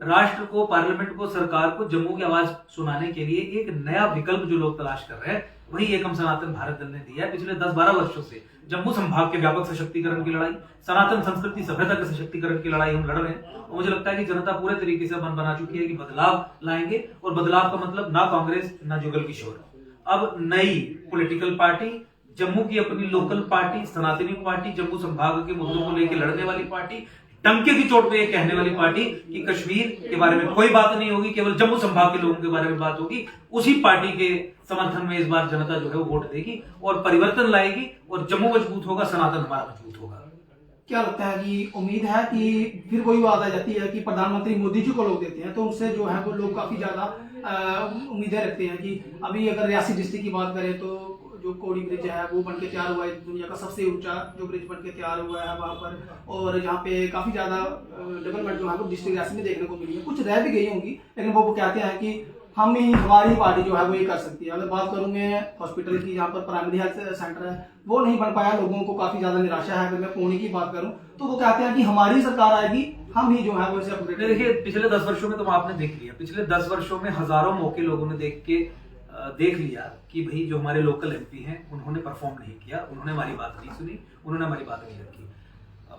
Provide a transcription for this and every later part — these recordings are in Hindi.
राष्ट्र को, पार्लियामेंट को, सरकार को जम्मू की आवाज सुनाने के लिए एक नया विकल्प जो लोग तलाश कर रहे हैं, वही एकम सनातन भारत दल ने दिया है। पिछले 10-12 वर्षों से जम्मू संभाग के व्यापक सशक्तिकरण की लड़ाई, सनातन संस्कृति सभ्यता के सशक्तिकरण की लड़ाई हम लड़ रहे हैं। और मुझे लगता है कि जनता पूरे तरीके से मन बना चुकी है कि बदलाव लाएंगे, और बदलाव का मतलब ना कांग्रेस ना जुगल किशोर। अब नई पॉलिटिकल पार्टी, जम्मू की अपनी लोकल पार्टी, सनातनी पार्टी, जम्मू संभाग के मुद्दों को लेकर लड़ने वाली पार्टी, टंके की चोट पे ये कहने वाली पार्टी कि कश्मीर के बारे में कोई बात नहीं होगी, केवल जम्मू संभाग के लोगों के बारे में बात होगी। उसी पार्टी के समर्थन में इस बार जनता जो है वो वोट देगी और परिवर्तन लाएगी, और जम्मू मजबूत होगा, सनातन हमारा मजबूत होगा। क्या लगता है कि उम्मीद है कि फिर वही बात आ जाती है कि प्रधानमंत्री मोदी जी को लोग देते हैं, तो उनसे जो है वो लोग काफी ज्यादा उम्मीदें रखते हैं कि अभी अगर रियासी डिस्ट्रिक्ट की बात करें तो जो कोड़ी ब्रिज है वो बनके तैयार हुआ है, दुनिया का सबसे ऊंचा जो ब्रिज बनके तैयार हुआ है वहां पर, और यहाँ पे काफी ज्यादा डेवलपमेंट जो है वो डिस्ट्रिक्ट रियासी में देखने को मिली है। कुछ रह भी गई होंगी, लेकिन वो कहते हैं कि हम ही, हमारी पार्टी जो है वो ये कर सकती है। अगर बात करूँ मैं हॉस्पिटल की, यहाँ पर प्राइमरी हेल्थ सेंटर है वो नहीं बन पाया, लोगों को काफी ज्यादा निराशा है। अगर मैं पुणे की बात करूँ तो वो कहते हैं कि हमारी सरकार आएगी, हम ही जो है वो इसे अपग्रेड। देखिए, पिछले 10 वर्षों में तो आपने देख लिया, पिछले 10 वर्षों में हजारों मौके लोगों ने देख लिया कि भाई जो हमारे लोकल एमपी हैं उन्होंने परफॉर्म नहीं किया, उन्होंने हमारी बात नहीं सुनी, उन्होंने हमारी बात नहीं रखी।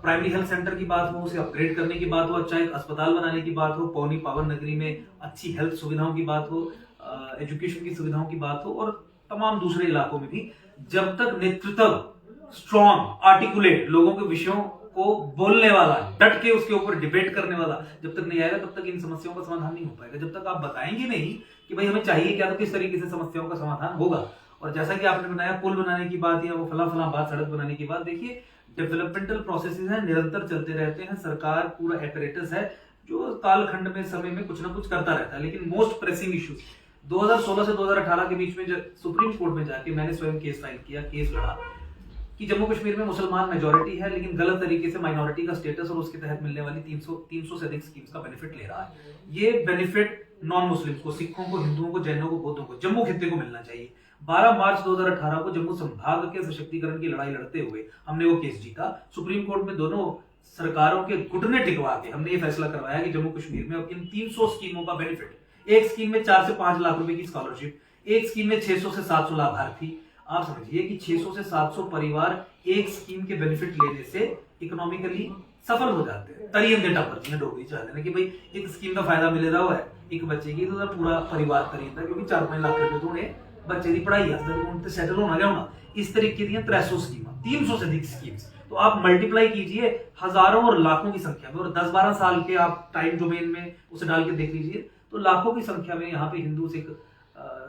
प्राइमरी हेल्थ सेंटर की बात हो, उसे अपग्रेड करने की बात हो, चाहे अस्पताल बनाने की बात हो, पौनी पावन नगरी में अच्छी हेल्थ सुविधाओं की बात हो, एजुकेशन की सुविधाओं की बात हो, और तमाम दूसरे इलाकों में भी, जब तक नेतृत्व स्ट्रॉन्ग, आर्टिकुलेट, लोगों के विषयों को बोलने वाला, डट के उसके ऊपर डिबेट करने वाला जब तक नहीं आएगा, तब तक इन समस्याओं का समाधान नहीं हो पाएगा। जब तक आप बताएंगे नहीं कि भाई हमें चाहिए क्या, तो किस तरीके से समस्याओं का समाधान होगा। और जैसा कि आपने बनाया पुल बनाने की बात या वो फला बात, सड़क बनाने की बात, देखिए डेवलपमेंटल प्रोसेसेस हैं, निरंतर चलते रहते हैं। सरकार पूरा एपरेटस है जो कालखंड में, समय में कुछ ना कुछ करता रहता है। लेकिन मोस्ट प्रेसिंग इश्यूज 2016 से 2018 के बीच में सुप्रीम कोर्ट में जाके मैंने स्वयं केस फाइल किया, केस लड़ा कि जम्मू कश्मीर में मुसलमान मेजॉरिटी है, लेकिन गलत तरीके से माइनॉरिटी का स्टेटस और उसके तहत मिलने वाली 300 से अधिक स्कीम्स का बेनिफिट ले रहा है। ये बेनिफिट नॉन मुस्लिम्स को, सिखों को, हिंदुओं को, जैनों को, बौद्धों को, जम्मू खित्ते को मिलना चाहिए। 12 मार्च 2018 को जम्मू संभाग के सशक्तिकरण की लड़ाई लड़ते हुए हमने वो केस जीता। सुप्रीम कोर्ट में दोनों सरकारों के घुटने टिकवा के हमने ये फैसला करवाया कि जम्मू कश्मीर में अब इन 300 स्कीमों का बेनिफिट, एक स्कीम में 4 से 5 लाख रुपए की स्कॉलरशिप, एक स्कीम में 600 से 700 लाभार्थी। आप समझिए कि 600 से 700 परिवार एक स्कीम के बेनिफिट लेने से इकोनॉमिकली सफल हो जाते हैं। तरीन डेटा पर जिन्हें डोगरी चाहते हैं कि भाई एक स्कीम का फायदा मिले रहा है एक बच्चे की, तो पूरा परिवार तरीन, क्योंकि 4-5 लाख रुपए तो उन्हें बच्चे की पढ़ाई है, सेटल होना क्या होना। इस तरीके की 300 स्कीम, 300 से अधिक स्कीम्स, तो आप मल्टीप्लाई कीजिए हजारों और लाखों की संख्या में, और 10-12 साल के आप टाइम डोमेन में उसे डाल के देख लीजिए, तो लाखों की संख्या में यहाँ पे हिंदू, सिख,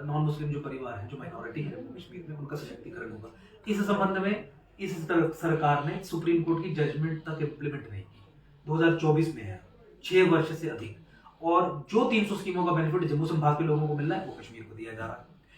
नॉन मुस्लिम जो परिवार है, जो माइनॉरिटी है कश्मीर में, उनका सशक्तिकरण होगा। इस संबंध में इस सरकार ने सुप्रीम कोर्ट की जजमेंट तक इम्प्लीमेंट नहीं की। 2024 में है, 6 वर्ष से अधिक, और जो 300 स्कीमों का बेनिफिट जम्मू संभाग के लोगों को मिलना है वो कश्मीर को दिया जा रहा है।